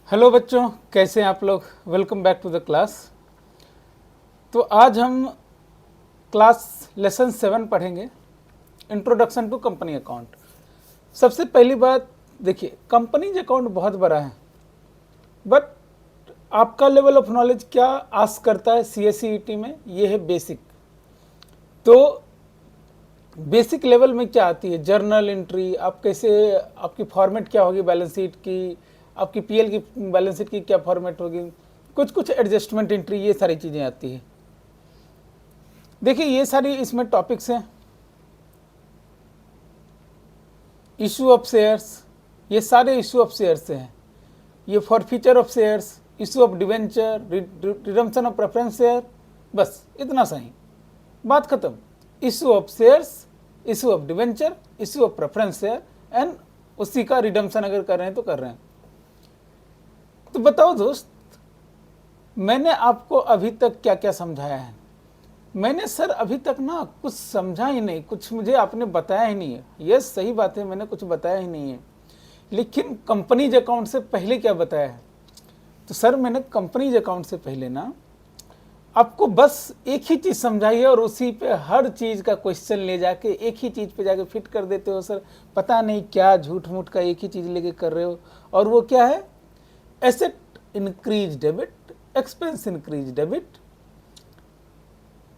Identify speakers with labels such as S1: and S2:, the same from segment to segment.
S1: Hello बच्चों, कैसे हैं आप लोग। Welcome back to the class. तो आज हम क्लास लेसन 7 पढ़ेंगे, इंट्रोडक्शन टू कंपनी अकाउंट। सबसे पहली बात देखिए, कंपनीज अकाउंट बहुत बड़ा है, बट आपका लेवल ऑफ नॉलेज क्या आस्क करता है CSET में, ये है बेसिक। तो बेसिक लेवल में क्या आती है, जर्नल एंट्री, आप कैसे, आपकी फॉर्मेट क्या होगी बैलेंस शीट की, आपकी PL की बैलेंस शीट की क्या फॉर्मेट होगी, कुछ कुछ एडजस्टमेंट एंट्री, ये सारी चीज़ें आती है। देखिए ये सारी इसमें टॉपिक्स हैं। इशू ऑफ शेयर्स, ये सारे इशू ऑफ शेयर्स से हैं। ये forfeiture of shares, issue of debenture, redemption of preference share, बस इतना सही, बात खत्म। Issue of shares, issue of debenture, issue of preference share and उसी का रिडम्पशन अगर कर रहे हैं तो कर रहे हैं। तो बताओ दोस्त, मैंने आपको अभी तक क्या क्या समझाया है। मैंने सर अभी तक ना कुछ समझा ही नहीं, कुछ मुझे आपने बताया ही नहीं है। ये सही बात है, मैंने कुछ बताया ही नहीं है, लेकिन कंपनीज अकाउंट से पहले क्या बताया है। तो सर मैंने कंपनीज अकाउंट से पहले ना आपको बस एक ही चीज़ समझाई है और उसी पे हर चीज़ का क्वेश्चन ले जाके एक ही चीज़ पे जाके फिट कर देते हो सर। पता नहीं क्या झूठ मूठ का एक ही चीज़ लेके कर रहे हो। और वो क्या है, asset increase debit, expense increase debit.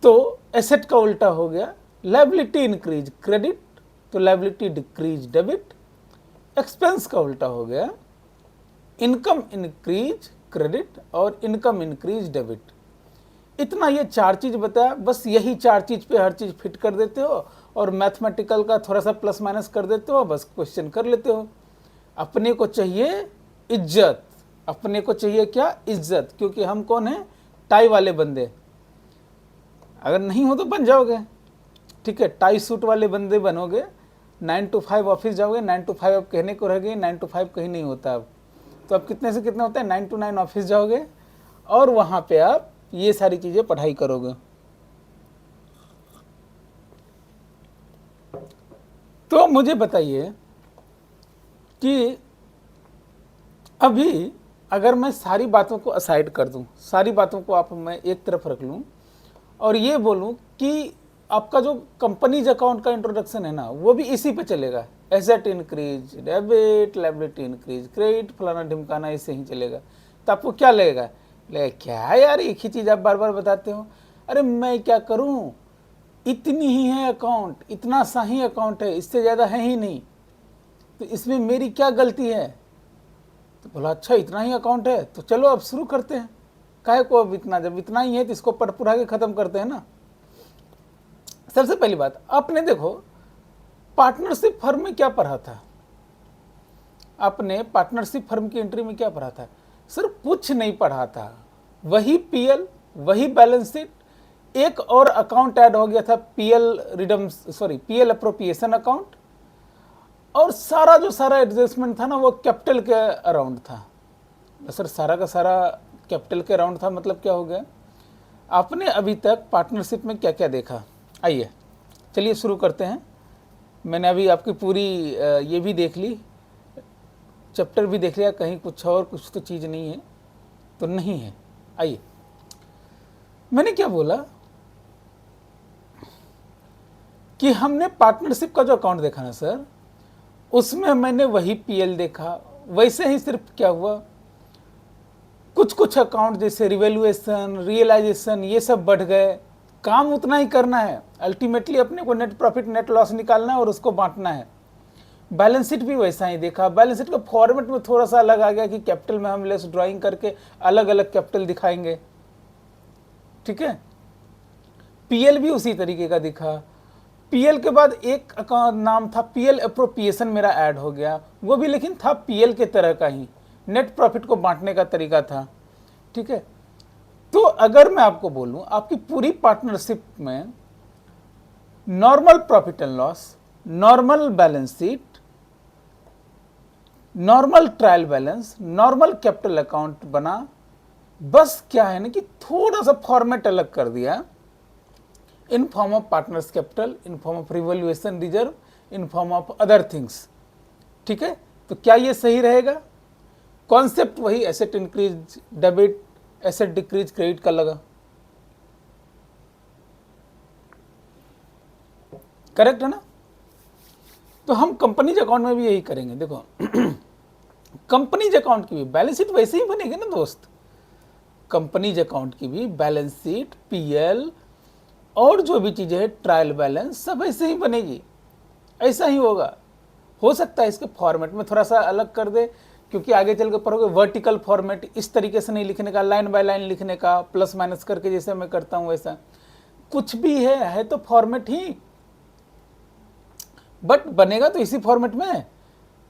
S1: तो एसेट का उल्टा हो गया लायबिलिटी इंक्रीज क्रेडिट, तो लायबिलिटी डिक्रीज डेबिट। एक्सपेंस का उल्टा हो गया इनकम इंक्रीज क्रेडिट और इनकम इंक्रीज डेबिट। इतना ये चार चीज बताया, बस यही चार चीज पे हर चीज फिट कर देते हो और मैथमेटिकल का थोड़ा सा प्लस माइनस कर देते हो, बस क्वेश्चन कर लेते हो। अपने को चाहिए इज्जत, अपने को चाहिए क्या, इज्जत, क्योंकि हम कौन है, टाई वाले बंदे। अगर नहीं हो तो बन जाओगे, ठीक है, टाई सूट वाले बंदे बनोगे। 9 to 5 ऑफिस जाओगे, 9 to 5 अब कहने को रह गई, 9 to 5 कहीं नहीं होता अब। तो अब कितने से कितने होता है, 9 to 9 ऑफिस जाओगे और वहाँ पे आप ये सारी चीज़ें पढ़ाई करोगे। तो मुझे बताइए कि अभी अगर मैं सारी बातों को असाइड कर दूं, सारी बातों को आप मैं एक तरफ रख लूं और ये बोलूं कि आपका जो कंपनीज अकाउंट का इंट्रोडक्शन है ना, वो भी इसी पे चलेगा। Asset increase debit, liability increase credit, फलाना ढिमकाना, इससे ही चलेगा। तो आपको क्या लगेगा, क्या यार एक ही चीज़ आप बार बार बताते हो। अरे मैं क्या करूं, इतनी ही है अकाउंट, इतना सा ही अकाउंट है, इससे ज़्यादा है ही नहीं, तो इसमें मेरी क्या गलती है। तो बोला अच्छा इतना ही अकाउंट है, तो चलो अब शुरू करते हैं। काहे को अब इतना, जब इतना ही है तो इसको पढ़ पुढ़ा के ख़त्म करते हैं ना। सबसे पहली बात, आपने देखो पार्टनरशिप फर्म में क्या पढ़ा था, आपने पार्टनरशिप फर्म की एंट्री में क्या पढ़ा था। सर कुछ नहीं पढ़ा था, वही PL, वही बैलेंस शीट, एक और अकाउंट ऐड हो गया था, PL अप्रोप्रिएशन अकाउंट, और सारा जो सारा एडजस्टमेंट था ना वो कैपिटल के अराउंड था। सर सारा का सारा कैपिटल के अराउंड था, मतलब क्या हो गया। आपने अभी तक पार्टनरशिप में क्या क्या देखा, आइए चलिए शुरू करते हैं। मैंने अभी आपकी पूरी ये भी देख ली, चैप्टर भी देख लिया, कहीं कुछ और कुछ तो चीज़ नहीं है तो नहीं है। आइए, मैंने क्या बोला कि हमने पार्टनरशिप का जो अकाउंट देखा ना सर, उसमें मैंने वही PL देखा। वैसे ही सिर्फ क्या हुआ, कुछ कुछ अकाउंट जैसे रिवेल्युएशन, रियलाइजेशन, ये सब बढ़ गए। काम उतना ही करना है, अल्टीमेटली अपने को नेट प्रॉफिट नेट लॉस निकालना है और उसको बांटना है। बैलेंस शीट भी वैसा ही देखा, बैलेंस शीट का फॉर्मेट में थोड़ा सा अलग आ गया कि कैपिटल में हम लेस ड्राइंग करके अलग अलग कैपिटल दिखाएंगे, ठीक है। PL भी उसी तरीके का दिखा। PL के बाद एक नाम था PL अप्रोप्रिएशन, मेरा ऐड हो गया, वो भी लेकिन था PL के तरह का ही, नेट प्रॉफिट को बांटने का तरीका था, ठीक है। तो अगर मैं आपको बोलूं आपकी पूरी पार्टनरशिप में normal profit and loss, normal balance sheet, normal trial balance, normal capital account बना, बस क्या है ना कि थोड़ा सा फॉर्मेट अलग कर दिया, in form of partners capital, in form of revaluation reserve, in form of other things, ठीक है। तो क्या ये सही रहेगा, कॉन्सेप्ट वही asset increase debit, asset decrease credit का लगा। करेक्ट है ना? तो हम कंपनीज अकाउंट में भी यही करेंगे। देखो कंपनीज अकाउंट की भी बैलेंस शीट वैसे ही बनेगी ना दोस्त। कंपनीज अकाउंट की भी बैलेंस शीट, पीएल और जो भी चीजें है ट्रायल बैलेंस सब ऐसे ही बनेगी, ऐसा ही होगा। हो सकता है इसके फॉर्मेट में थोड़ा सा अलग कर दे, क्योंकि आगे चल के पढ़ोगे वर्टिकल फॉर्मेट, इस तरीके से नहीं लिखने का, लाइन बाय लाइन लिखने का, प्लस माइनस करके जैसे मैं करता हूं वैसा कुछ भी है तो फॉर्मेट ही, बट बनेगा तो इसी फॉर्मेट में।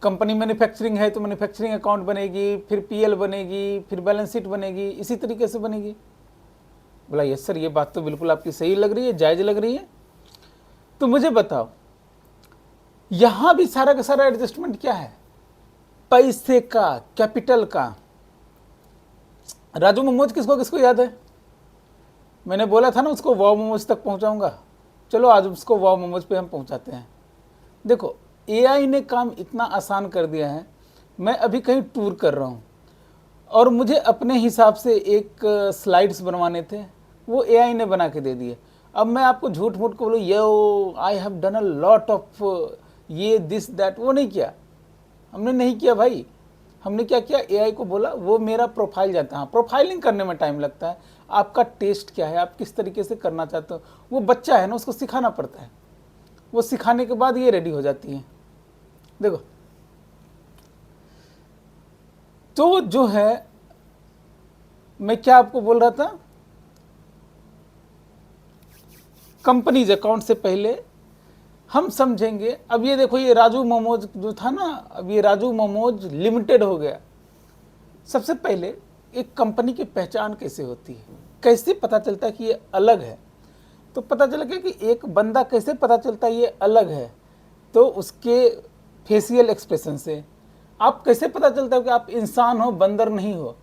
S1: कंपनी मैन्युफैक्चरिंग है तो मैन्युफैक्चरिंग अकाउंट बनेगी, फिर पीएल बनेगी, फिर बैलेंस शीट बनेगी, इसी तरीके से बनेगी। बोला यस सर, ये बात तो बिल्कुल आपकी सही लग रही है, जायज लग रही है। तो मुझे बताओ यहां भी सारा का सारा एडजस्टमेंट क्या है? पैसे का, कैपिटल का। राजू मोमोज किसको किसको याद है? मैंने बोला था ना उसको वाव मोमोज तक पहुंचाऊंगा। चलो आज उसको वाव मोमोज पे हम पहुंचाते हैं। देखो एआई ने काम इतना आसान कर दिया है। मैं अभी कहीं टूर कर रहा हूँ और मुझे अपने हिसाब से एक स्लाइड्स बनवाने थे, वो एआई ने बना के दे दिए। अब मैं आपको झूठ मूठ को बोलूँ यो I have done a lot of ये दिस दैट, वो नहीं किया, हमने नहीं किया भाई। हमने क्या किया, एआई को बोला वो मेरा प्रोफाइल जाता है। प्रोफाइलिंग करने में टाइम लगता है, आपका टेस्ट क्या है, आप किस तरीके से करना चाहते हो, वो बच्चा है ना, उसको सिखाना पड़ता है। वो सिखाने के बाद ये रेडी हो जाती है। देखो तो जो है मैं क्या आपको बोल रहा था, कंपनीज अकाउंट से पहले हम समझेंगे। अब ये देखो ये राजू मोमोज जो था ना, अब ये राजू मोमोज लिमिटेड हो गया। सबसे पहले एक कंपनी की पहचान कैसे होती है, कैसे पता चलता है कि ये अलग है? तो पता चला कि एक बंदा कैसे पता चलता है ये अलग है, तो उसके फेशियल एक्सप्रेशन से। आप कैसे पता चलता है कि आप इंसान हो, बंदर नहीं हो?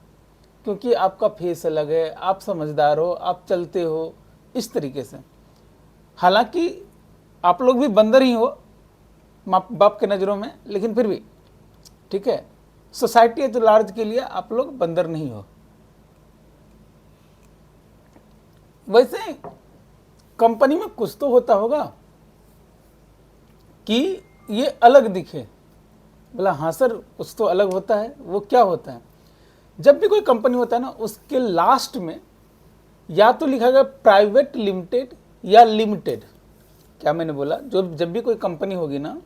S1: क्योंकि आपका फेस अलग है, आप समझदार हो, आप चलते हो इस तरीके से। हालांकि आप लोग भी बंदर ही हो माँ बाप के नज़रों में, लेकिन फिर भी ठीक है, सोसाइटी एट लार्ज के लिए आप लोग बंदर नहीं हो। वैसे कंपनी में कुछ तो होता होगा कि ये अलग दिखे। बोला हाँ सर कुछ तो अलग होता है। वो क्या होता है? जब भी कोई कंपनी होता है ना, उसके लास्ट में या तो लिखा गया प्राइवेट लिमिटेड या लिमिटेड। क्या मैंने बोला? जो जब भी कोई कंपनी होगी ना,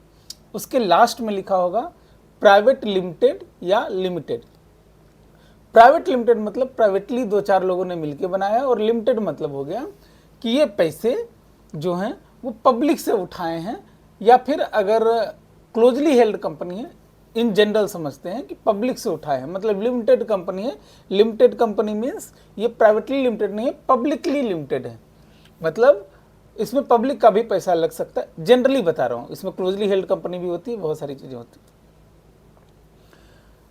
S1: उसके लास्ट में लिखा होगा प्राइवेट लिमिटेड या लिमिटेड। प्राइवेट लिमिटेड मतलब प्राइवेटली दो चार लोगों ने मिलकर बनाया, और लिमिटेड मतलब हो गया कि ये पैसे जो हैं वो पब्लिक से उठाए हैं, या फिर अगर क्लोजली हेल्ड कंपनी है, इन जनरल समझते हैं कि पब्लिक से उठाए हैं, मतलब लिमिटेड कंपनी है। लिमिटेड कंपनी मीन्स ये प्राइवेटली लिमिटेड नहीं है, पब्लिकली लिमिटेड है। मतलब इसमें पब्लिक का भी पैसा लग सकता है, जनरली बता रहा हूँ। इसमें क्लोजली हेल्ड कंपनी भी होती है, बहुत सारी चीज़ें होती है।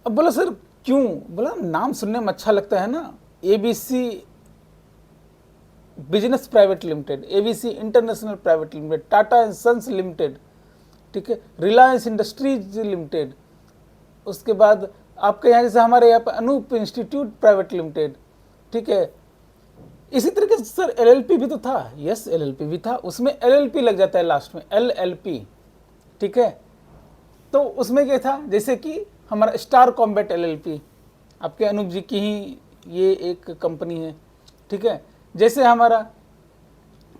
S1: अब बोला सर क्यों? बोला नाम सुनने में अच्छा लगता है ना, ABC business private limited, ABC international private limited, Tata and sons limited, ठीक है, रिलायंस इंडस्ट्रीज लिमिटेड। उसके बाद आपके यहाँ जैसे हमारे यहाँ पर अनूप इंस्टीट्यूट प्राइवेट लिमिटेड, ठीक है। इसी तरीके से सर एलएलपी भी तो था। यस एलएलपी भी था, उसमें एलएलपी लग जाता है लास्ट में, एलएलपी, ठीक है। तो उसमें क्या था, जैसे कि हमारा स्टार कॉम्बैट एलएलपी, आपके अनूप जी की ही ये एक कंपनी है, ठीक है। जैसे हमारा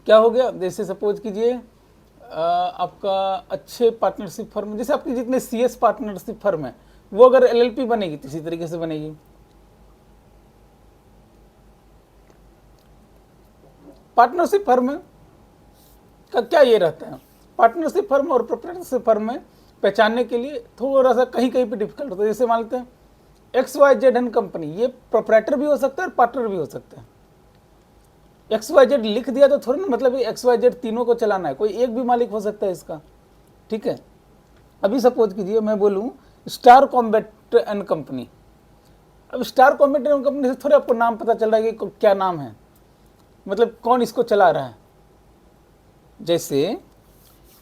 S1: क्या हो गया, जैसे सपोज कीजिए आपका अच्छे पार्टनरशिप फर्म, जैसे आपकी जितने सीएस पार्टनरशिप फर्म है, वो अगर एलएलपी बनेगी तो इसी तरीके से बनेगी। पार्टनरशिप फर्म का क्या ये रहता है, पार्टनरशिप फर्म और प्रोप्राइटरशिप फर्म में पहचानने के लिए थोड़ा सा कहीं कहीं पे डिफिकल्ट होता है। जैसे मान लेते हैं XYZ कंपनी, ये प्रोप्राइटर भी हो सकता है और पार्टनर भी हो सकता है। XYZ लिख दिया तो थोड़ा ना मतलब XYZ तीनों को चलाना है, कोई एक भी मालिक हो सकता है इसका, ठीक है। अभी सपोज कीजिए मैं बोलूँ स्टार कॉम्बैट एंड कंपनी। अब स्टार कॉम्बैट एंड कंपनी से थोड़े आपको नाम पता चल रहा है कि क्या नाम है, मतलब कौन इसको चला रहा है। जैसे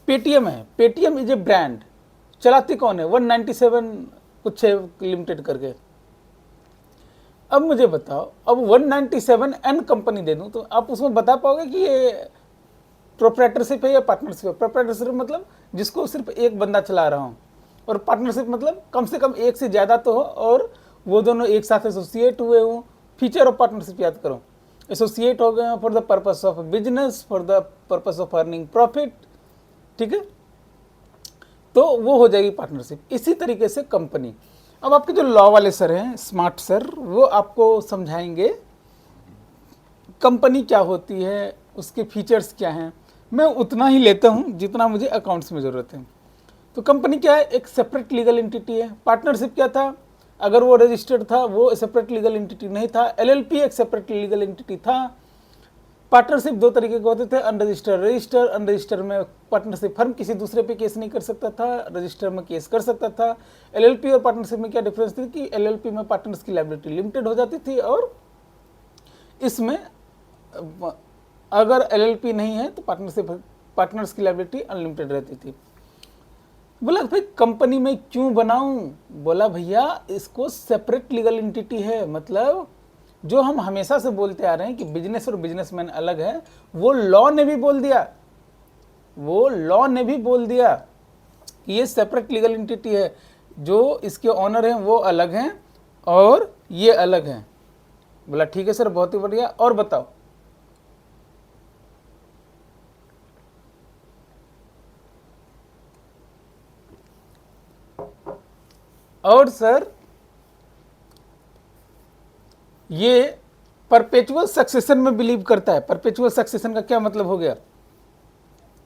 S1: पेटीएम है, पेटीएम इज ए ब्रांड, चलाती कौन है? 197 कुछ है लिमिटेड करके, अब मुझे बताओ, अब 197 एन कंपनी दे दूं तो आप उसमें बता पाओगे कि ये प्रोप्राइटरशिप है या पार्टनरशिप है? प्रोप्राइटरशिप मतलब जिसको सिर्फ एक बंदा चला रहा हूँ, और पार्टनरशिप मतलब कम से कम एक से ज़्यादा तो हो और वो दोनों एक साथ एसोसिएट हुए हों। फीचर ऑफ पार्टनरशिप याद करो, एसोसिएट हो गए for the purpose of business, for the purpose of earning profit, ठीक है, तो वो हो जाएगी पार्टनरशिप। इसी तरीके से कंपनी। अब आपके जो लॉ वाले सर हैं, स्मार्ट सर, वो आपको समझाएंगे कंपनी क्या होती है, उसके फीचर्स क्या हैं। मैं उतना ही लेता हूं जितना मुझे अकाउंट्स में ज़रूरत है। तो कंपनी क्या है? एक सेपरेट लीगल एंटिटी है। पार्टनरशिप क्या था? अगर वो रजिस्टर्ड था वो सेपरेट लीगल एंटिटी नहीं था। एलएलपी एक सेपरेट लीगल एंटिटी था। पार्टनरशिप दो तरीके के होते थे, अनरजिस्टर्ड, रजिस्टर। अनरजिस्टर्ड में पार्टनरशिप फर्म किसी दूसरे पे केस नहीं कर सकता था, रजिस्टर में केस कर सकता था। एलएलपी और पार्टनरशिप में क्या डिफरेंस थी कि एलएलपी में पार्टनर्स की लायबिलिटी लिमिटेड हो जाती थी और इसमें अगर एलएलपी नहीं है तो पार्टनर्स की लायबिलिटी अनलिमिटेड रहती थी। बोला भाई कंपनी में क्यों बनाऊं? बोला भैया इसको सेपरेट लीगल एंटिटी है, मतलब जो हम हमेशा से बोलते आ रहे हैं कि बिजनेस और बिजनेसमैन अलग है, वो लॉ ने भी बोल दिया, वो लॉ ने भी बोल दिया कि ये सेपरेट लीगल एंटिटी है। जो इसके ऑनर हैं वो अलग हैं और ये अलग हैं। बोला ठीक है सर, बहुत ही बढ़िया, और बताओ। और सर ये परपेचुअल सक्सेशन में बिलीव करता है। परपेचुअल सक्सेशन का क्या मतलब हो गया?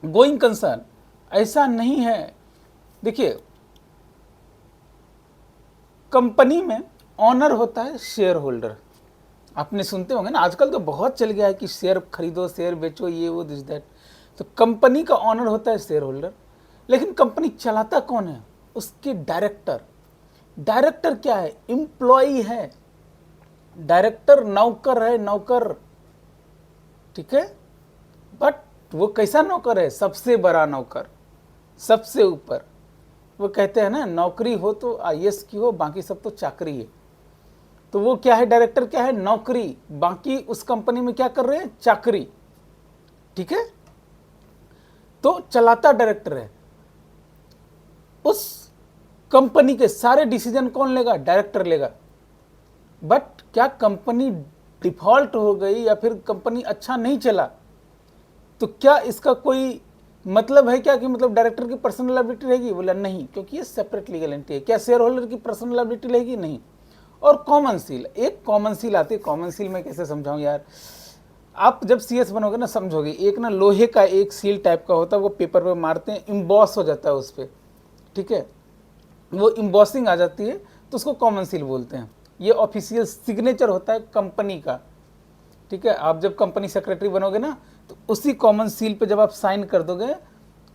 S1: Going concern. ऐसा नहीं है। देखिए कंपनी में ऑनर होता है शेयर होल्डर। आपने सुनते होंगे ना, आजकल तो बहुत चल गया है कि शेयर खरीदो, शेयर बेचो, ये वो दिस दैट। तो कंपनी का ऑनर होता है शेयर होल्डर, लेकिन कंपनी चलाता कौन है? उसके डायरेक्टर। डायरेक्टर क्या है? एम्प्लॉई है। डायरेक्टर नौकर है, नौकर, ठीक है। बट वो कैसा नौकर है? सबसे बड़ा नौकर, सबसे ऊपर। वो कहते हैं ना, नौकरी हो तो आईएएस की हो, बाकी सब तो चाकरी है। तो वो क्या है? डायरेक्टर क्या है? नौकरी। बाकी उस कंपनी में क्या कर रहे हैं? चाकरी, ठीक है। तो चलाता डायरेक्टर है। उस कंपनी के सारे डिसीजन कौन लेगा? डायरेक्टर लेगा। बट क्या कंपनी डिफॉल्ट हो गई या फिर कंपनी अच्छा नहीं चला तो क्या इसका कोई मतलब है क्या कि मतलब डायरेक्टर की पर्सनल लायबिलिटी रहेगी? बोला नहीं, क्योंकि ये सेपरेट लीगल एंटिटी है। क्या शेयर होल्डर की पर्सनल लायबिलिटी रहेगी? नहीं। और कॉमन सील, एक कॉमन सील आती है। कॉमन सील में कैसे समझाऊं यार, आप जब सीएस बनोगे ना समझोगे। एक ना लोहे का एक सील टाइप का होता है, वो पेपर पे मारते हैं, इम्बॉस हो जाता है उस पर, ठीक है। वो इम्बॉसिंग आ जाती है तो उसको कॉमन सील बोलते हैं। ये ऑफिशियल सिग्नेचर होता है कंपनी का, ठीक है। आप जब कंपनी सेक्रेटरी बनोगे ना तो उसी कॉमन सील पे जब आप साइन कर दोगे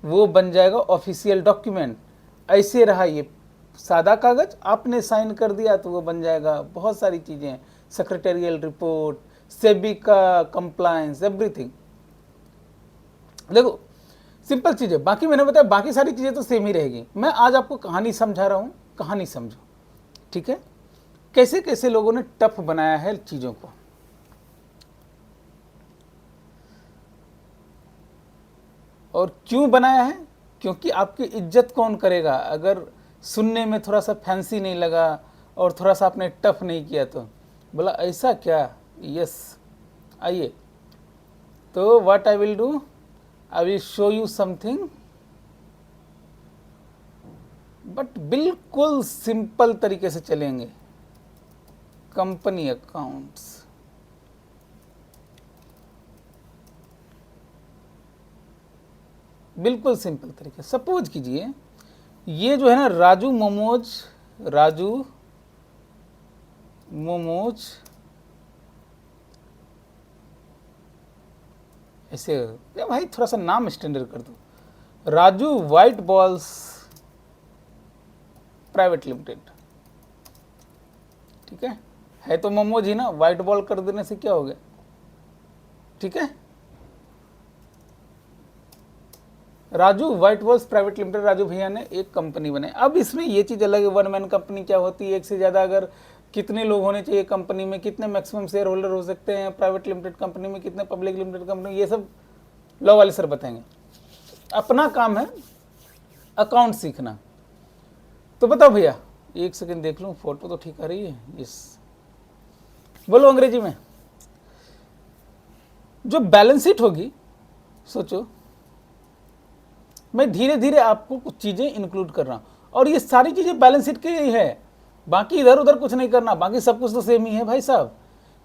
S1: वो बन जाएगा ऑफिशियल डॉक्यूमेंट। ऐसे रहा ये सादा कागज, आपने साइन कर दिया तो वो बन जाएगा बहुत सारी चीज़ें, सेक्रेटेरियल रिपोर्ट, सेबी का कंप्लायंस, एवरीथिंग। देखो सिंपल चीज़ है। बाकी मैंने बताया बाकी सारी चीज़ें तो सेम ही रहेगी। मैं आज आपको कहानी समझा रहा हूँ, कहानी समझो, ठीक है। कैसे कैसे लोगों ने टफ बनाया है चीज़ों को। और क्यों बनाया है? क्योंकि आपकी इज्जत कौन करेगा अगर सुनने में थोड़ा सा फैंसी नहीं लगा और थोड़ा सा आपने टफ नहीं किया तो। बोला ऐसा क्या? यस, आइए। तो what I will do, I will show you something, but बिल्कुल सिंपल तरीके से चलेंगे। कंपनी अकाउंट्स, बिल्कुल सिंपल तरीके। सपोज कीजिए ये जो है ना राजू मोमोज, राजू मोमोज, ऐसे या भाई थोड़ा सा नाम स्टैंडर्ड कर दो, Raju white balls private limited, ठीक है तो मोमोज ही ना, व्हाइट बॉल कर देने से क्या हो गया, ठीक है। Raju white balls private limited, Raju भैया ने एक कंपनी बनाई। अब इसमें ये चीज़ अलग है, वन मैन कंपनी क्या होती है, एक से ज़्यादा अगर कितने लोग होने चाहिए कंपनी में, कितने मैक्सिमम शेयर होल्डर हो सकते हैं प्राइवेट लिमिटेड कंपनी में, कितने पब्लिक लिमिटेड कंपनी में, ये सब लॉ वाले सर बताएंगे। अपना काम है अकाउंट सीखना। तो बताओ भैया, एक सेकंड देख लूं, फोटो तो ठीक आ रही है। यस, बोलो अंग्रेजी में। जो बैलेंस शीट होगी, सोचो, मैं धीरे धीरे आपको कुछ चीजें इंक्लूड कर रहा हूं, और ये सारी चीजें बैलेंस शीट की ही है, बाकी इधर उधर कुछ नहीं करना, बाकी सब कुछ तो सेम ही है भाई साहब।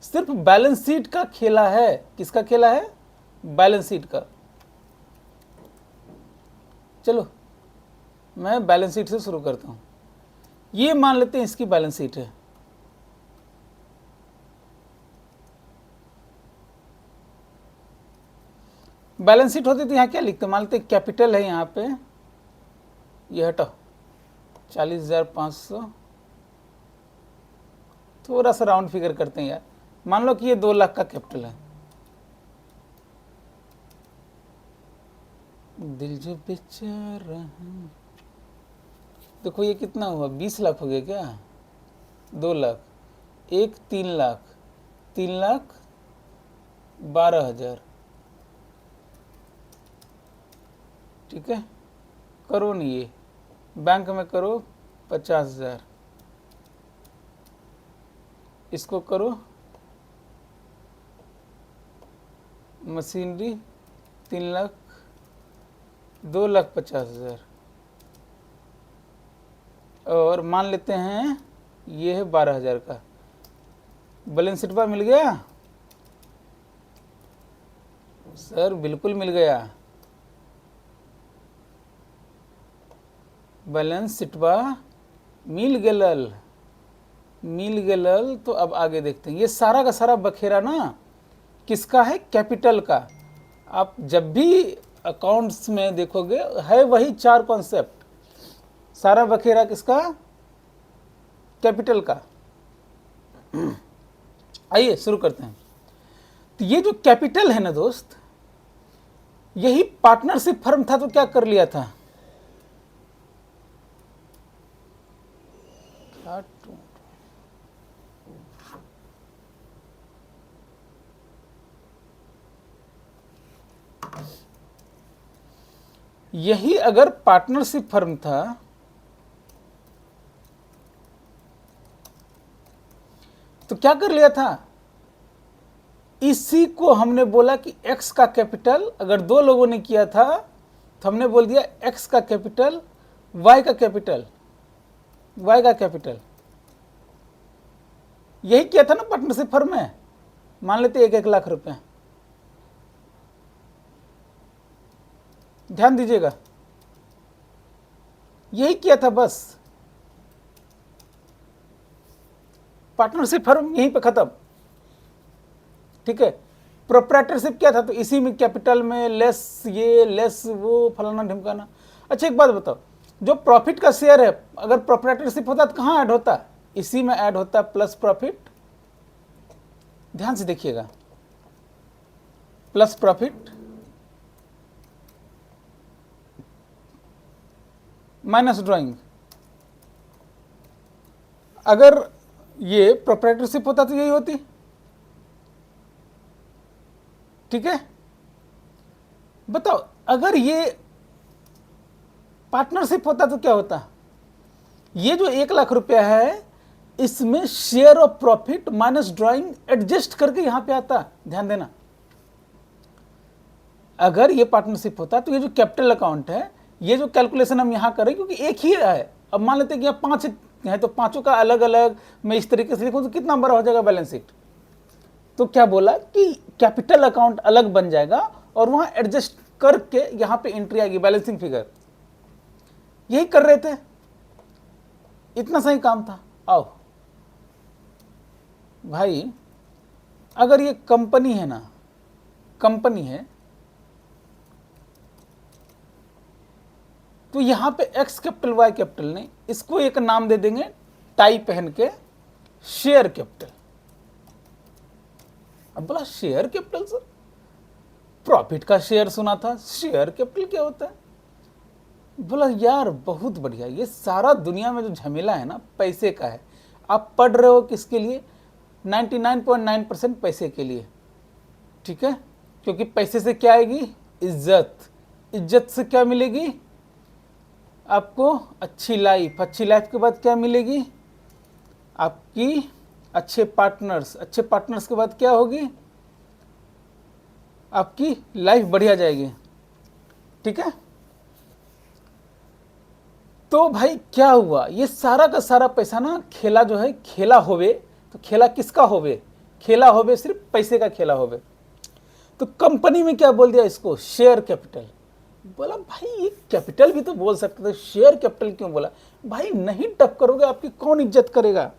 S1: सिर्फ बैलेंस शीट का खेला है। किसका खेला है? बैलेंस शीट का। चलो मैं बैलेंस शीट से शुरू करता हूं। ये मान लेते हैं इसकी बैलेंस शीट है। बैलेंस शीट होती तो यहाँ क्या लिखते, मान लेते कैपिटल है यहाँ पे, ये हटाओ 40,500, थोड़ा सा राउंड फिगर करते हैं यार, मान लो कि ये 2 लाख का कैपिटल है। दिल जो बेचारा है, देखो ये कितना हुआ, 20 लाख हो गया क्या, 2 लाख, 3 लाख, 3,12,000, ठीक है। करो नहीं, ये बैंक में करो 50,000, इसको करो मशीनरी 3 लाख, 2,50,000, और मान लेते हैं ये है 12,000 का। बैलेंस शीट पर मिल गया सर? बिल्कुल मिल गया। बैलेंस शीटवा मिल गेलल। तो अब आगे देखते हैं। ये सारा का सारा बखेरा ना किसका है? कैपिटल का। आप जब भी अकाउंट्स में देखोगे है वही 4 कॉन्सेप्ट। सारा बखेरा किसका? कैपिटल का। आइए शुरू करते हैं। तो ये जो कैपिटल है ना दोस्त, यही पार्टनरशिप फर्म था तो क्या कर लिया था? यही अगर पार्टनरशिप फर्म था तो क्या कर लिया था? इसी को हमने बोला कि एक्स का कैपिटल, अगर 2 लोगों ने किया था तो हमने बोल दिया एक्स का कैपिटल, वाई का कैपिटल, वाई का कैपिटल। यही किया था ना पार्टनरशिप फर्म में। मान लेते 1 लाख रुपए, ध्यान दीजिएगा, यही किया था बस। पार्टनरशिप फर्म यहीं पे खत्म, ठीक है। प्रोप्राइटरशिप क्या था? तो इसी में कैपिटल में लेस ये लेस वो फलाना ढिमकाना। अच्छा एक बात बताओ, जो प्रॉफिट का शेयर है अगर प्रोप्राइटरशिप होता तो कहाँ ऐड होता? इसी में ऐड होता, प्लस प्रॉफिट। ध्यान से देखिएगा, प्लस प्रॉफिट माइनस ड्राइंग। अगर ये प्रोप्राइटरशिप होता तो यही होती, ठीक है। बताओ अगर ये पार्टनरशिप होता तो क्या होता? ये जो 1 लाख रुपया है इसमें share of profit minus drawing adjust करके यहां पे आता। ध्यान देना, अगर ये पार्टनरशिप होता तो ये जो कैपिटल अकाउंट है, ये जो कैलकुलेशन हम यहां करें, क्योंकि एक ही है। अब मान लेते हैं कि यहाँ 5 है तो पांचों का अलग अलग मैं इस तरीके से लिखूं तो कितना बड़ा हो जाएगा बैलेंस शीट? तो क्या बोला कि कैपिटल अकाउंट अलग बन जाएगा और वहां एडजस्ट करके यहां पे एंट्री आएगी, बैलेंसिंग फिगर। यही कर रहे थे, इतना सही काम था। आओ भाई, अगर ये कंपनी है ना, कंपनी है, तो यहां पे एक्स कैपिटल वाई कैपिटल नहीं, इसको एक नाम दे देंगे टाई पहन के, शेयर कैपिटल। अब बोला शेयर कैपिटल सर, प्रॉफिट का शेयर सुना था, शेयर कैपिटल क्या होता है? बोला यार बहुत बढ़िया, ये सारा दुनिया में जो झमेला है ना पैसे का है। आप पढ़ रहे हो किसके लिए? 99.9% पैसे के लिए, ठीक है। क्योंकि पैसे से क्या आएगी? इज्जत। इज्जत से क्या मिलेगी आपको? अच्छी लाइफ। अच्छी लाइफ के बाद क्या मिलेगी? आपकी अच्छे पार्टनर्स। अच्छे पार्टनर्स के बाद क्या होगी? आपकी लाइफ बढ़िया जाएगी, ठीक है। तो भाई क्या हुआ? ये सारा का सारा पैसा ना खेला जो है, खेला होवे तो खेला किसका होवे? खेला होवे सिर्फ पैसे का खेला होवे। तो कंपनी में क्या बोल दिया इसको? Share capital. बोला भाई ये कैपिटल भी तो बोल सकते थे, शेयर कैपिटल क्यों बोला? भाई नहीं टप करोगे आपकी कौन इज्जत करेगा?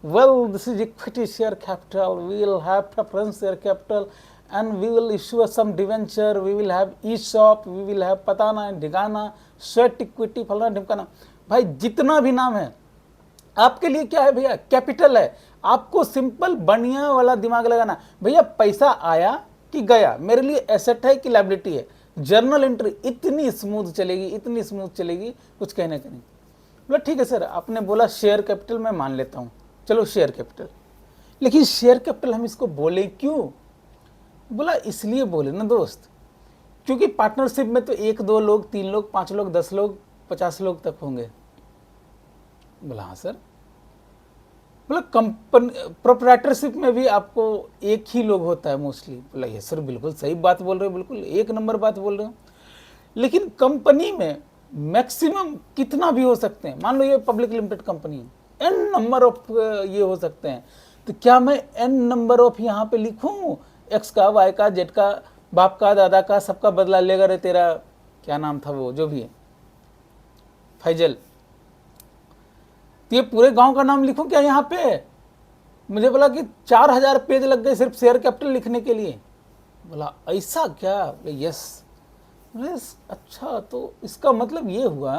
S1: Well this is equity share capital, we will have preference share capital and we will issue some debenture, we will have e shop, we will have पताना ढिकाना, स्वेट इक्विटी फलाना ढिमकाना। भाई जितना भी नाम है आपके लिए क्या है भैया? कैपिटल है। आपको सिंपल बढ़िया वाला दिमाग लगाना, भैया पैसा आया कि गया, मेरे लिए एसेट है कि लायबिलिटी है। जर्नल एंट्री इतनी स्मूथ चलेगी, इतनी स्मूथ चलेगी, कुछ कहने का नहीं। बोला ठीक है सर, आपने बोला शेयर कैपिटल, मैं मान लेता हूँ, चलो शेयर कैपिटल। लेकिन शेयर कैपिटल हम इसको बोले क्यों? बोला इसलिए बोले ना दोस्त, क्योंकि पार्टनरशिप में तो 1 2 लोग, 3 लोग, 5 लोग, 10 लोग, 50 लोग तक होंगे। बोला हाँ सर। बोला कंपनी प्रोप्राइटरशिप में भी आपको एक ही लोग होता है मोस्टली। बोला ये सर बिल्कुल सही बात बोल रहे हो, बिल्कुल 1 नंबर बात बोल रहे हो। लेकिन कंपनी में मैक्सिमम कितना भी हो सकते हैं। मान लो ये पब्लिक लिमिटेड कंपनी है, n नंबर ऑफ ये हो सकते हैं। तो क्या मैं n नंबर ऑफ यहाँ पे लिखूँ? x का, y का, z का, बाप का, दादा का, सबका बदला लेगा रे तेरा, क्या नाम था वो, जो भी है, फैजल। तो ये पूरे गांव का नाम लिखूं क्या यहाँ पे? मुझे बोला कि 4000 पेज लग गए सिर्फ शेयर कैपिटल लिखने के लिए। बोला ऐसा क्या? बोले यस। बोले अच्छा, तो इसका मतलब ये हुआ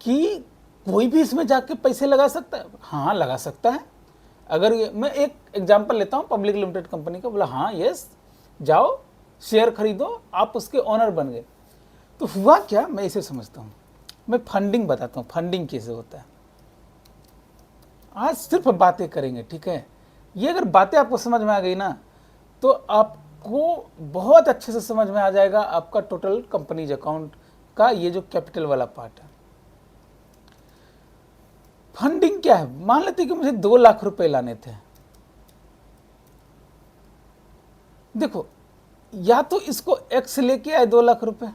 S1: कि कोई भी इसमें जाके पैसे लगा सकता है? हाँ लगा सकता है। अगर ये मैं एक एग्जांपल लेता हूँ पब्लिक लिमिटेड कंपनी का। बोला हाँ यस, जाओ शेयर खरीदो, आप उसके ओनर बन गए। तो हुआ क्या, मैं इसे समझता हूँ। मैं फंडिंग बताता हूँ, फंडिंग कैसे होता है। आज सिर्फ बातें करेंगे, ठीक है। ये अगर बातें आपको समझ में आ गई ना, तो आपको बहुत अच्छे से समझ में आ जाएगा आपका टोटल कंपनीज अकाउंट का ये जो कैपिटल वाला पार्ट है। फंडिंग क्या है? मान लेते कि मुझे 2 लाख रुपए लाने थे। देखो, या तो इसको एक्स लेके आए 2 लाख रुपए,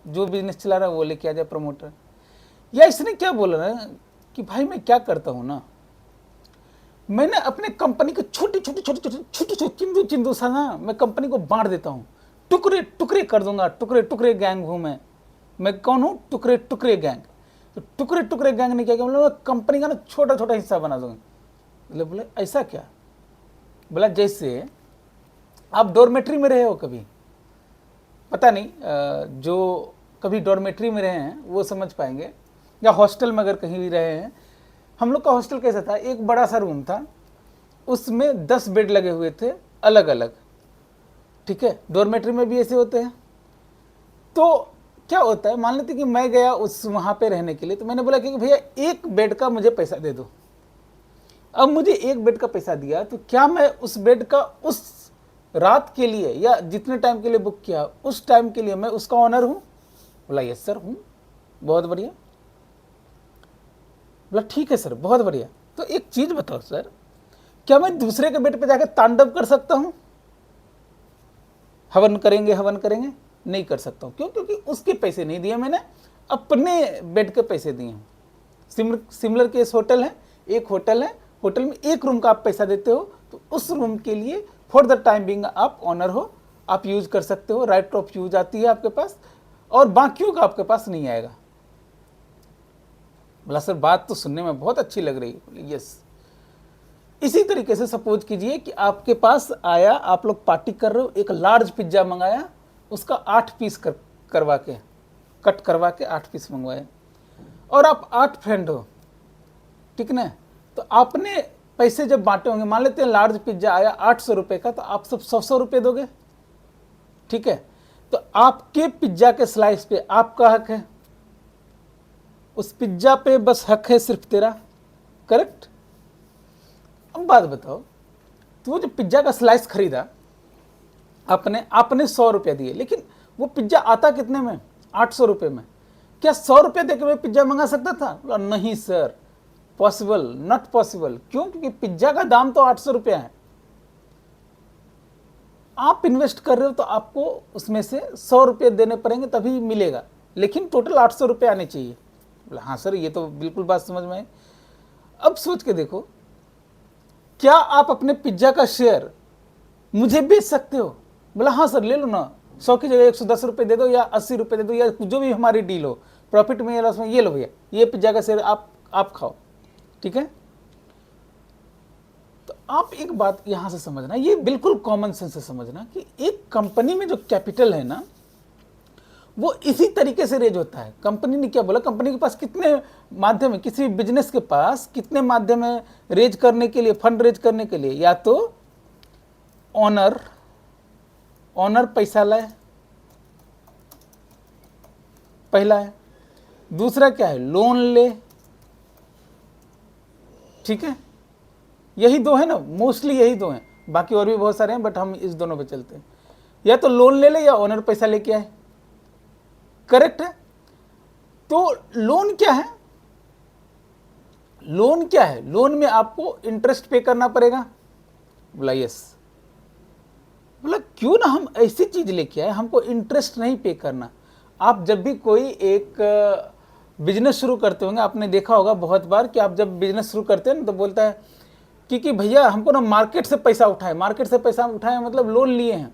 S1: जो बिजनेस चला रहा है वो लेके आ जाए प्रमोटर, या इसने क्या बोला ना कि भाई मैं क्या करता हूं ना, मैंने अपने कंपनी को छोटी छोटी चिंदू सा ना मैं कंपनी को बांट देता हूं, टुकड़े टुकड़े कर दूंगा, टुकड़े टुकड़े गैंग हूं मैं कौन हूं? टुकड़े टुकड़े गैंग। तो टुकड़े टुकड़े गैंग ने क्या किया, मतलब कंपनी का ना छोटा छोटा हिस्सा बना दूंगा। मतलब बोले ऐसा क्या? बोला जैसे आप डॉर्मेट्री में रहे हो कभी, पता नहीं, जो कभी डॉर्मेट्री में रहे हैं वो समझ पाएंगे, या हॉस्टल में अगर कहीं भी रहे हैं। हम लोग का हॉस्टल कैसा था? एक बड़ा सा रूम था, उसमें 10 बेड लगे हुए थे अलग अलग, ठीक है। डॉर्मेट्री में भी ऐसे होते हैं। तो क्या होता है, मान लेते कि मैं गया उस वहाँ पे रहने के लिए, तो मैंने बोला कि भैया 1 बेड का मुझे पैसा दे दो। अब मुझे 1 बेड का पैसा दिया, तो क्या मैं उस बेड का उस रात के लिए या जितने टाइम के लिए बुक किया उस टाइम के लिए मैं उसका ऑनर हूँ? बोला यस सर हूँ। बहुत बढ़िया। बोला ठीक है सर, बहुत बढ़िया। तो एक चीज बताओ सर, क्या मैं दूसरे के बेड पे जाकर तांडव कर सकता हूं? हवन करेंगे हवन करेंगे, नहीं कर सकता हूं। क्यों? क्योंकि उसके पैसे नहीं दिए मैंने, अपने बेड के पैसे दिए हैं। सिमिलर केस होटल है, एक होटल है, होटल में 1 रूम का आप पैसा देते हो, तो उस रूम के लिए फॉर द टाइम बिंग आप ऑनर हो, आप यूज कर सकते हो, राइट ऑफ यूज आती है आपके पास, और बाकियों का आपके पास नहीं आएगा। बोला सर बात तो सुनने में बहुत अच्छी लग रही है। यस। इसी तरीके से सपोज कीजिए कि आपके पास आया, आप लोग पार्टी कर रहे हो, एक लार्ज पिज्जा मंगाया, उसका 8 पीस करवा के कट करवा के 8 पीस मंगवाए, और आप 8 फ्रेंड हो, ठीक ना। तो आपने पैसे जब बांटे होंगे, मान लेते हैं लार्ज पिज्जा आया 800 रुपये का, तो आप सब 100 रुपये दोगे, ठीक है। तो आपके पिज्जा के स्लाइस पे आपका हक है, उस पिज्जा पे बस हक है सिर्फ तेरा, करेक्ट। अब बात बताओ, तो वो जो पिज्जा का स्लाइस खरीदा आपने 100 रुपया दिए, लेकिन वो पिज्जा आता कितने में? 800 रुपये में। क्या 100 रुपये देकर मैं पिज्जा मंगा सकता था? बोला नहीं सर, पॉसिबल, नॉट पॉसिबल। क्यों? क्योंकि पिज्जा का दाम तो 800 रुपया है। आप इन्वेस्ट कर रहे हो तो आपको उसमें से 100 रुपये देने पड़ेंगे तभी मिलेगा, लेकिन टोटल 800 रुपये आने चाहिए। बोला हाँ सर, ये तो बिल्कुल बात समझ में आई। अब सोच के देखो, क्या आप अपने पिज्जा का शेयर मुझे बेच सकते हो? बोला हाँ सर, ले लो ना, 100 की जगह 110 रुपये दे दो या 80 रुपये दे दो, या जो भी हमारी डील हो, प्रॉफिट में या लॉस में, ये लो भैया, ये पिज्जा का शेयर आप खाओ, ठीक है। तो आप एक बात यहां से समझना, ये बिल्कुल कॉमन सेंस से समझना कि एक कंपनी में जो कैपिटल है ना, वो इसी तरीके से रेज होता है। कंपनी ने क्या बोला, कंपनी के पास कितने माध्यम है, किसी बिजनेस के पास कितने माध्यम है रेज करने के लिए, फंड रेज करने के लिए? या तो ऑनर पैसा लाए, पहला है। दूसरा क्या है? लोन ले, ठीक है। यही दो है ना, मोस्टली यही दो हैं, बाकी और भी बहुत सारे हैं, बट हम इस दोनों पे चलते हैं। या तो लोन ले ले या ऑनर पैसा लेके आए, करेक्ट है। तो लोन क्या है? लोन क्या है? लोन में आपको इंटरेस्ट पे करना पड़ेगा। बोला यस। बोला क्यों ना हम ऐसी चीज लेके आए, हमको इंटरेस्ट नहीं पे करना। आप जब भी कोई एक बिजनेस शुरू करते होंगे, आपने देखा होगा बहुत बार कि आप जब बिजनेस शुरू करते हैं ना, तो बोलता है कि भैया हमको ना मार्केट से पैसा उठाए, मार्केट से पैसा उठाए मतलब लोन लिए हैं,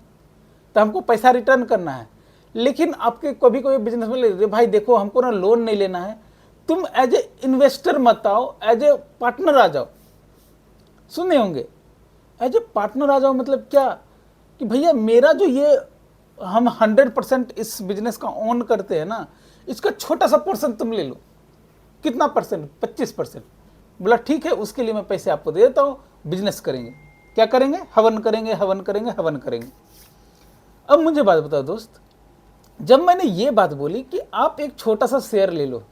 S1: तो हमको पैसा रिटर्न करना है। लेकिन आपके कभी कोई बिजनेस में, भाई देखो हमको ना लोन नहीं लेना है, तुम एज ए इन्वेस्टर मत आओ, एज ए पार्टनर आ जाओ। सुने होंगे, एज ए पार्टनर आ जाओ मतलब क्या, कि भैया मेरा जो ये हम 100% इस बिजनेस का ओन करते हैं ना, इसका छोटा सा पोर्शन तुम ले लो। कितना परसेंट? 25%। बोला ठीक है, उसके लिए मैं पैसे आपको दे देता हूं, बिजनेस करेंगे। क्या करेंगे? हवन करेंगे, हवन करेंगे, हवन करेंगे। अब मुझे बात बताओ दोस्त, जब मैंने ये बात बोली कि आप एक छोटा सा शेयर ले लो,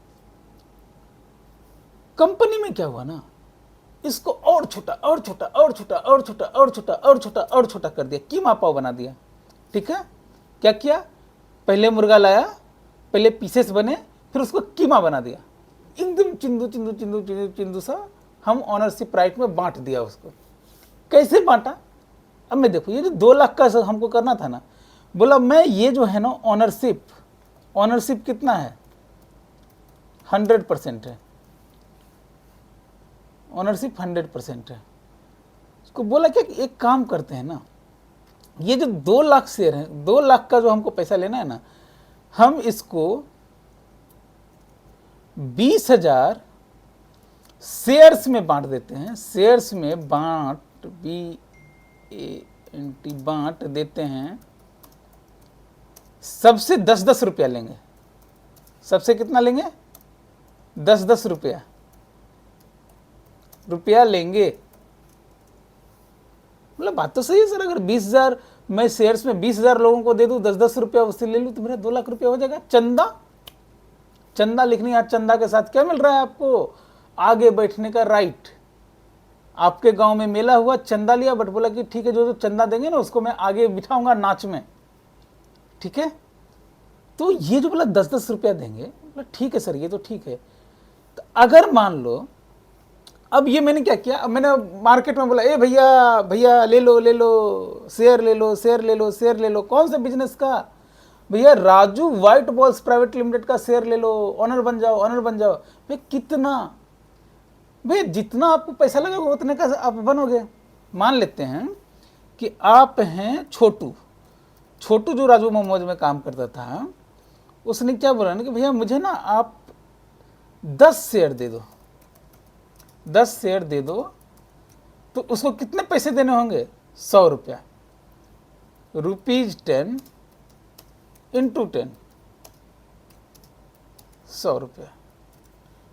S1: कंपनी में क्या हुआ ना, इसको और छोटा और छोटा और छोटा और छोटा और छोटा और छोटा और छोटा कर दिया, कीमा पाव बना दिया, ठीक है। क्या किया? पहले मुर्गा लाया, पहले पीसेस बने, फिर उसको कीमा बना दिया, एकदम चिंदू चिंदू चिंदू चिंदू चिंदू सा हम ऑनरशिप राइट में बांट दिया उसको। कैसे बांटा? अब मैं देखो, ये जो 2 लाख का हमको करना था ना, बोला मैं ये जो है ना ऑनरशिप कितना है? 100% है, ऑनरशिप 100% है। उसको बोला क्या कि एक काम करते हैं ना, ये जो 2 लाख शेयर है, 2 लाख का जो हमको पैसा लेना है ना, हम इसको 20,000 शेयर्स में बांट देते हैं। शेयर्स में बांट, BANT बांट देते हैं। सबसे 10-10 रुपया लेंगे। सबसे कितना लेंगे? 10-10 रुपया लेंगे। मतलब बात तो सही है सर, अगर 20,000 मैं शेयर्स में 20,000 लोगों को दे दूं, 10-10 रुपया उससे ले लूं, तो मेरा 2 लाख रुपया हो जाएगा। चंदा लिखनी है। चंदा के साथ क्या मिल रहा है आपको? आगे बैठने का राइट। आपके गांव में मेला हुआ, चंदा लिया, बट बोला कि ठीक है, जो चंदा देंगे ना उसको मैं आगे बिठाऊंगा नाच में, ठीक है। तो ये जो बोला 10-10 रुपया देंगे, बोला ठीक है सर, ये तो ठीक है। तो अगर मान लो, अब ये मैंने क्या किया, अब मैंने मार्केट में बोला, ए भैया भैया ले लो शेयर, ले लो शेयर, ले लो शेयर, ले लो। कौन से बिजनेस का? भैया Raju white balls private limited का शेयर ले लो, ऑनर बन जाओ, ऑनर बन जाओ। भाई कितना? भाई जितना आपको पैसा लगेगा उतने का आप बनोगे। मान लेते हैं कि आप हैं छोटू जो राजू मोमोज में काम करता था, उसने क्या बोला ना कि भैया मुझे ना आप 10 शेयर दे दो, 10 शेयर दे दो। तो उसको कितने पैसे देने होंगे? 100 रुपया, ₹10 इंटू 10, 100 रुपया।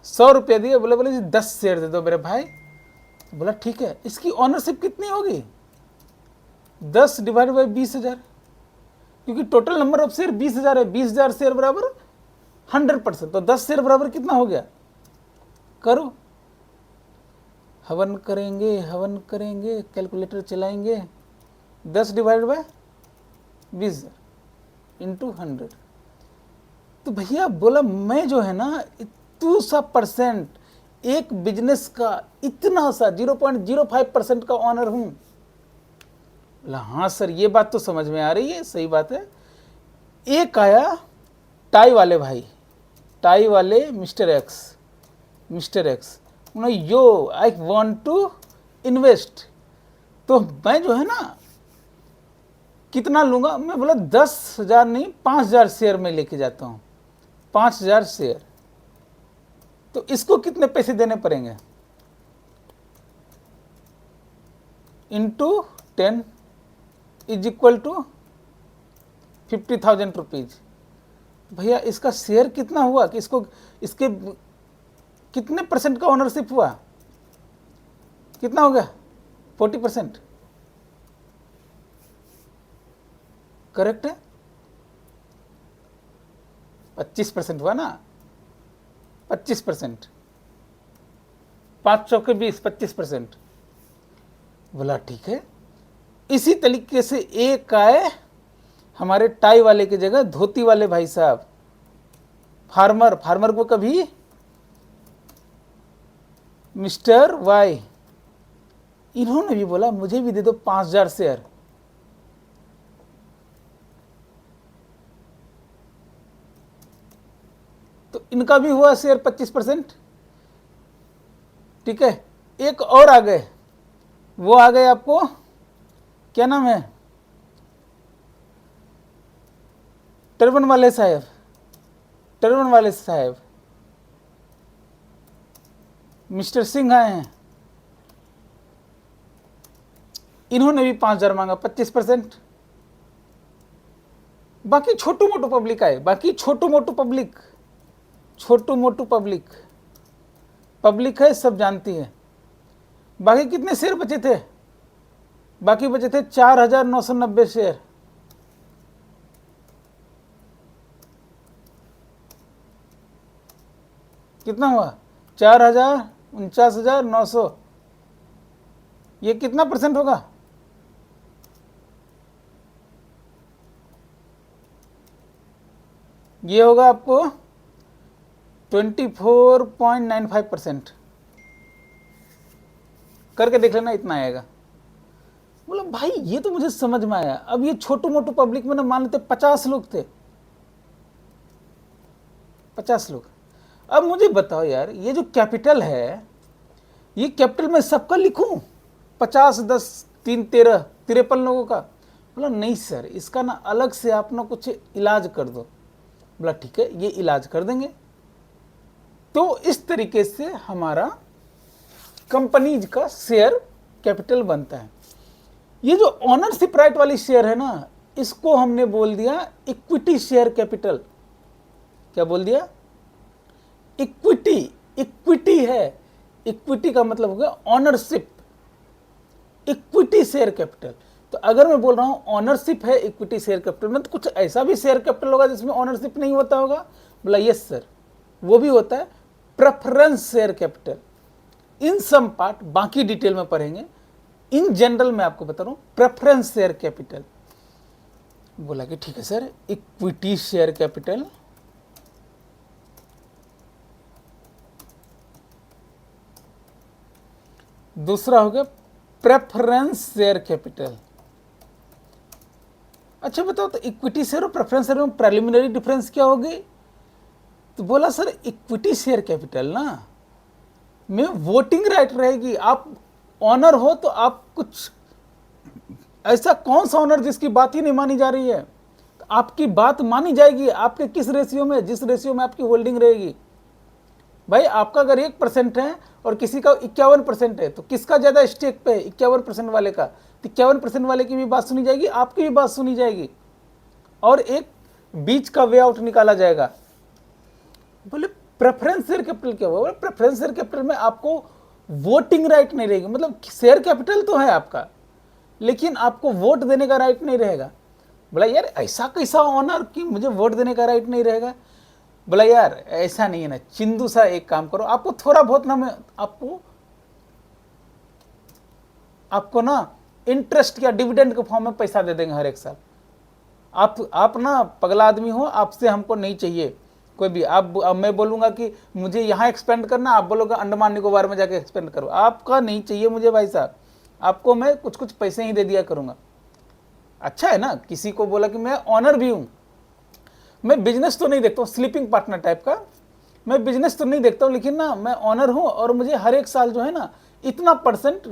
S1: 100 रुपया दिए, बोले जी 10 शेयर दे दो मेरे भाई। बोला ठीक है। इसकी ऑनरशिप कितनी होगी? 10 डिवाइड बाई 20,000, क्योंकि टोटल नंबर ऑफ शेयर 20,000 है। 20,000 शेयर बराबर 100%, तो 10 शेयर बराबर कितना हो गया? करो। हवन करेंगे, कैलकुलेटर चलाएंगे, 10 डिवाइड बाय 20 इंटू 100। तो भैया बोला मैं जो है ना इतू सा परसेंट एक बिजनेस का इतना सा 0.05% का ऑनर हूं। बोला हाँ सर ये बात तो समझ में आ रही है, सही बात है। एक आया टाई वाले भाई, टाई वाले mister X, yo I want to invest. तो मैं जो है ना कितना लूंगा, मैं बोला 10,000 नहीं 5,000 शेयर में लेके जाता हूं, 5,000 शेयर। तो इसको कितने पैसे देने पड़ेंगे, into 10 is equal to 50,000 rupees. भैया इसका शेयर कितना हुआ कि इसको इसके कितने परसेंट का ओनरशिप हुआ, कितना हो गया 40%, करेक्ट है। 25% हुआ ना, 25%, 5 चौके 20, 25%। बोला ठीक है। इसी तरीके से एक आए हमारे टाई वाले की जगह धोती वाले भाई साहब, फार्मर को कभी मिस्टर वाई, इन्होंने भी बोला मुझे भी दे दो 5,000 शेयर। तो इनका भी हुआ शेयर 25%, ठीक है। एक और आ गए, वो आ गए आपको क्या नाम है, टर्बन वाले साहब, मिस्टर सिंह आए हैं, इन्होंने भी 5,000 मांगा, 25%। बाकी छोटू मोटू पब्लिक आए, पब्लिक है, सब जानती है। बाकी कितने शेयर बचे थे, बाकी बचे थे 4,990 शेयर। कितना हुआ 4,49,900। ये कितना परसेंट होगा, ये होगा आपको 24.95%। करके देख लेना, इतना आएगा। बोला भाई ये तो मुझे समझ में आया। अब ये छोटू मोटू पब्लिक में ना मान लेते 50 लोग थे, 50 लोग। अब मुझे बताओ यार, ये जो कैपिटल है, ये कैपिटल में सबका लिखूं 50, 10, 3, 13, 53 लोगों का। बोला नहीं सर, इसका ना अलग से आप ना कुछ इलाज कर दो। बोला ठीक है, ये इलाज कर देंगे। तो इस तरीके से हमारा कंपनीज का शेयर कैपिटल बनता है। ये जो ऑनरशिप राइट वाली शेयर है ना, इसको हमने बोल दिया इक्विटी शेयर कैपिटल। क्या बोल दिया, इक्विटी है। इक्विटी का मतलब हो गया ऑनरशिप, इक्विटी शेयर कैपिटल। तो अगर मैं बोल रहा हूं ऑनरशिप है इक्विटी शेयर कैपिटल में, तो कुछ ऐसा भी शेयर कैपिटल होगा जिसमें ऑनरशिप नहीं होता होगा। बोला यस सर, वो भी होता है प्रेफरेंस शेयर कैपिटल। इन सम पार्ट बाकी डिटेल में पढ़ेंगे, इन जनरल मैं आपको बता रहा हूं प्रेफरेंस शेयर कैपिटल। बोला कि ठीक है सर, इक्विटी शेयर कैपिटल, दूसरा हो गया प्रेफरेंस शेयर कैपिटल। अच्छा बताओ, तो इक्विटी शेयर और प्रेफरेंस शेयर में प्रीलिमिनरी डिफरेंस क्या होगी। तो बोला सर इक्विटी शेयर कैपिटल ना में वोटिंग राइट रहेगी। आप ऑनर हो तो आप कुछ ऐसा कौन सा ऑनर जिसकी बात ही नहीं मानी जा रही है, तो आपकी बात मानी जाएगी। आपके किस रेशियो में, जिस रेशियो में आपकी होल्डिंग रहेगी। भाई आपका अगर 1% है और किसी का 51% है, तो किसका ज्यादा स्टेक पे है, 51% वाले का। तो 51% वाले की भी बात सुनी जाएगी, आपकी भी बात सुनी जाएगी, और एक बीच का वे आउट निकाला जाएगा। बोले प्रेफरेंस शेयर कैपिटल क्या हुआ। प्रेफरेंस शेयर कैपिटल में आपको वोटिंग राइट नहीं रहेगी। मतलब शेयर कैपिटल तो है आपका, लेकिन आपको वोट देने का राइट नहीं रहेगा। बोला यार ऐसा कैसा ऑनर कि मुझे वोट देने का राइट नहीं रहेगा। बोला यार ऐसा नहीं है ना, चिंदू सा एक काम करो, आपको थोड़ा बहुत ना, मैं आपको आपको ना इंटरेस्ट या डिविडेंड के फॉर्म में पैसा दे देंगे हर एक साल। आप ना पगला आदमी हो, आपसे हमको नहीं चाहिए कोई भी। अब मैं बोलूँगा कि मुझे यहाँ एक्सपेंड करना, आप बोलोगे अंडमान निकोबार में जाके एक्सपेंड करो। आपका नहीं चाहिए मुझे भाई साहब, आपको मैं कुछ कुछ पैसे ही दे दिया करूँगा। अच्छा है ना, किसी को बोला कि मैं ऑनर भी हूँ, मैं बिजनेस तो नहीं देखता हूँ, स्लीपिंग पार्टनर टाइप का, मैं बिजनेस तो नहीं देखता हूँ, लेकिन ना मैं ऑनर हूँ और मुझे हर एक साल जो है ना इतना परसेंट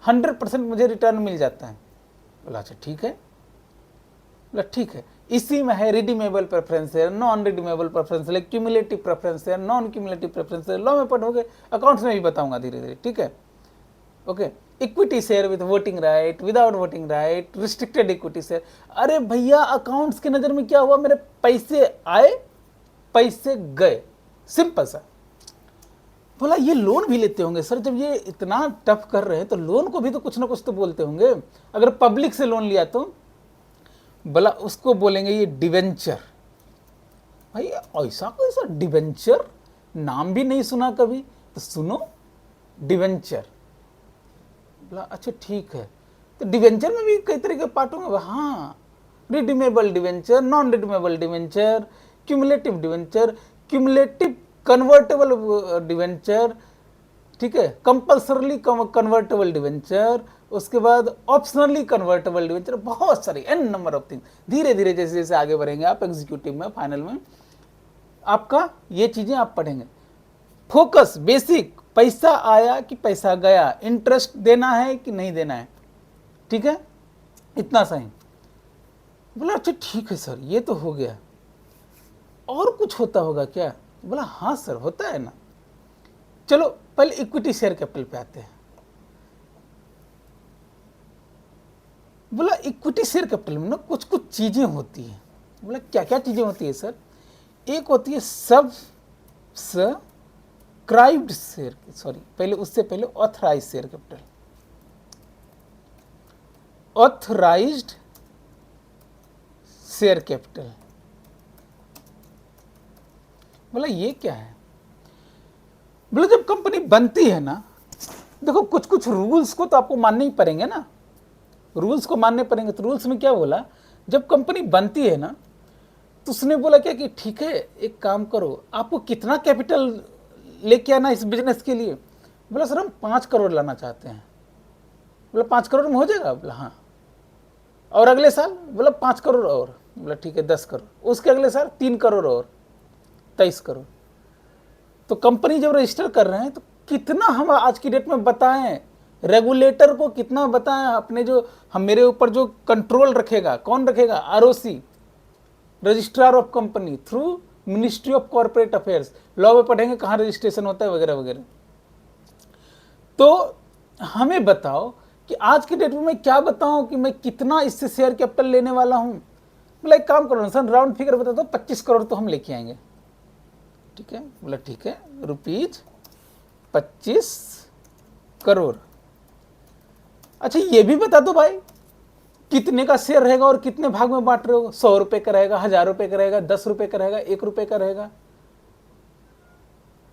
S1: 100% मुझे रिटर्न मिल जाता है। बोला अच्छा ठीक है, बोला ठीक है। इसी में है रिडीमेबल प्रेफरेंस है, नॉन रिडीमेबल प्रेफरेंस है, क्यूमुलेटिव प्रेफरेंस है, नॉन क्यूमुलेटिव प्रेफरेंस है। लॉ में पढ़ोगे, अकाउंट्स में भी बताऊंगा धीरे धीरे, ठीक है। Okay, equity share with voting right, without voting right, restricted equity share. अरे भैया अकाउंट्स की नज़र में क्या हुआ, मेरे पैसे आए पैसे गए, सिंपल सा। बोला ये लोन भी लेते होंगे सर, जब ये इतना टफ कर रहे हैं तो लोन को भी तो कुछ ना कुछ तो बोलते होंगे, अगर पब्लिक से लोन लिया तो। बोला उसको बोलेंगे ये डिवेंचर। भाई ऐसा कैसा डिवेंचर, नाम भी नहीं सुना कभी, तो सुनो डिवेंचर। बोला अच्छा ठीक है, तो डिवेंचर में भी कई तरह के पार्ट होंगे। हाँ, redeemable debenture, non redeemable debenture, cumulative debenture, cumulative convertible debenture, ठीक है, कंपल्सरली कन्वर्टेबल डिवेंचर, उसके बाद ऑप्शनली कन्वर्टेबल डिवेंचर, बहुत सारी एन नंबर ऑफ थिंग। धीरे धीरे जैसे जैसे आगे बढ़ेंगे आप एग्जीक्यूटिव में, फाइनल में आपका ये चीजें आप पढ़ेंगे। फोकस बेसिक, पैसा आया कि पैसा गया, इंटरेस्ट देना है कि नहीं देना है, ठीक है, इतना सही। बोला अच्छा ठीक है सर, ये तो हो गया, और कुछ होता होगा क्या? बोला हाँ सर होता है ना। चलो पहले इक्विटी शेयर कैपिटल पे आते हैं। बोला इक्विटी शेयर कैपिटल में ना कुछ कुछ चीजें होती हैं। बोला क्या क्या चीजें होती है सर? एक होती है सब्सक्राइब्ड शेयर, सॉरी पहले उससे पहले authorise share capital, authorised share capital. बोला ये क्या है? बोला जब कंपनी बनती है ना, देखो कुछ कुछ रूल्स को तो आपको मानने ही पड़ेंगे ना, रूल्स को मानने पड़ेंगे। तो रूल्स में क्या बोला, जब कंपनी बनती है ना तो उसने बोला क्या कि ठीक है एक काम करो, आपको कितना कैपिटल लेके आना इस बिजनेस के लिए? बोला सर हम 5 करोड़ लाना चाहते हैं। बोला 5 करोड़ में हो जाएगा? बोला हाँ। और अगले साल? बोला 5 करोड़ और। बोला ठीक है 10 करोड़। उसके अगले साल 3 करोड़ और, 23 करोड़। तो कंपनी जब रजिस्टर कर रहे हैं तो कितना हम आज की डेट में बताएं, रेगुलेटर को कितना बताएं, अपने जो हम मेरे ऊपर जो कंट्रोल रखेगा, कौन रखेगा? ROC, registrar of company, through ministry of corporate affairs. Law में पढ़ेंगे कहाँ रजिस्ट्रेशन होता है वगैरह वगैरह। तो हमें बताओ कि आज की डेट में मैं क्या बताऊं कि मैं कितना इससे शेयर कैपिटल लेने वाला हूं। बोला एक काम करो ना सर, राउंड फिगर बता दो, 25 करोड़ तो हम लेके आएंगे। ठीक है, बोला ठीक है, रुपीज 25 करोड़। अच्छा ये भी बता दो भाई कितने का शेयर रहेगा और कितने भाग में बांट रहे हो? 100 रुपए का रहेगा, 1000 रुपए का रहेगा, 10 रुपए का रहेगा, 1 रुपए का रहेगा?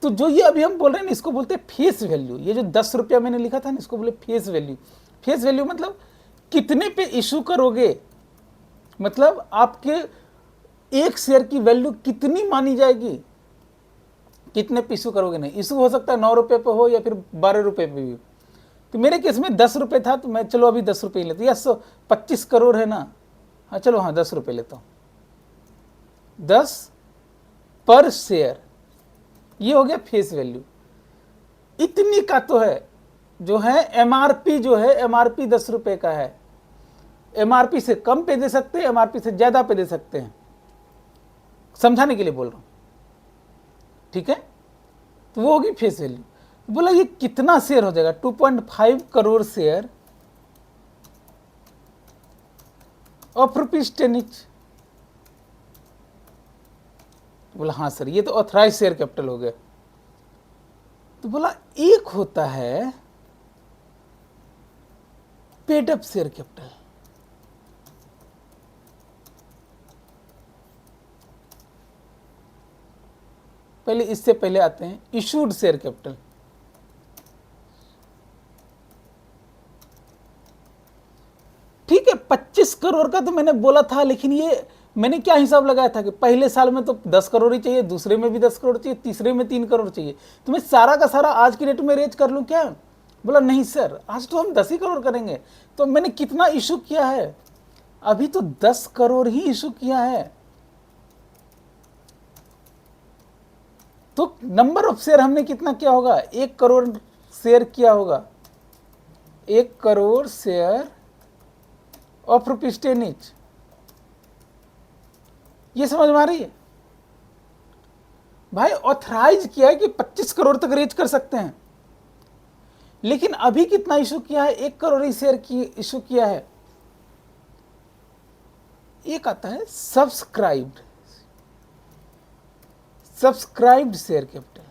S1: तो जो ये अभी हम बोल रहे हैं ना, इसको बोलते हैं फेस वैल्यू। ये जो 10 रुपया मैंने लिखा था ना, इसको बोले फेस वैल्यू। फेस वैल्यू मतलब कितने पे इशू करोगे, मतलब आपके एक शेयर की वैल्यू कितनी मानी जाएगी, कितने पे इशू करोगे। नहीं, इशू हो सकता है 9 रुपए पे हो या फिर 12 रुपए पे भी। तो मेरे केस में 10 रुपए था, तो मैं चलो अभी 10 रुपए लेता हूँ। या 25 करोड़ है ना, हाँ चलो हाँ 10 रुपए लेता हूँ, 10 पर शेयर, ये हो गया फेस वैल्यू। इतनी का तो है, जो है एमआरपी, जो है एमआरपी 10 रुपए का है। एमआरपी से कम पे दे सकते हैं, एमआरपी से ज्यादा पे दे सकते हैं, समझाने के लिए बोल रहा हूं, ठीक है। तो वो होगी फेस वैल्यू। बोला ये कितना शेयर हो जाएगा? 2.5 करोड़ शेयर ऑफ ₹10 ईच। बोला हाँ सर, ये तो ऑथराइज शेयर कैपिटल हो गया। तो बोला एक होता है पेड अप शेयर कैपिटल। पहले इससे पहले आते हैं इशूड शेयर कैपिटल। 25 करोड़ का तो मैंने बोला था, लेकिन ये मैंने क्या हिसाब लगाया था कि पहले साल में तो 10 करोड़ ही चाहिए, दूसरे में भी 10 करोड़ चाहिए, तीसरे में 3 करोड़ चाहिए, तो मैं सारा का सारा आज की डेट में रेज कर लूँ क्या? बोला नहीं सर, आज तो हम 10 ही करोड़ करेंगे। तो मैंने कितना इशू किया है? अभी तो 10 करोड़ ही इशू किया है। तो नंबर ऑफ शेयर हमने कितना किया होगा? 1 करोड़ शेयर किया होगा। 1 crore share of rupees 10 each. ये समझ में आ रही है भाई? ऑथराइज किया है कि 25 करोड़ तक रेज कर सकते हैं, लेकिन अभी कितना इशू किया है? 1 करोड़ ही शेयर की इशू किया है। एक आता है सब्सक्राइब्ड शेयर कैपिटल।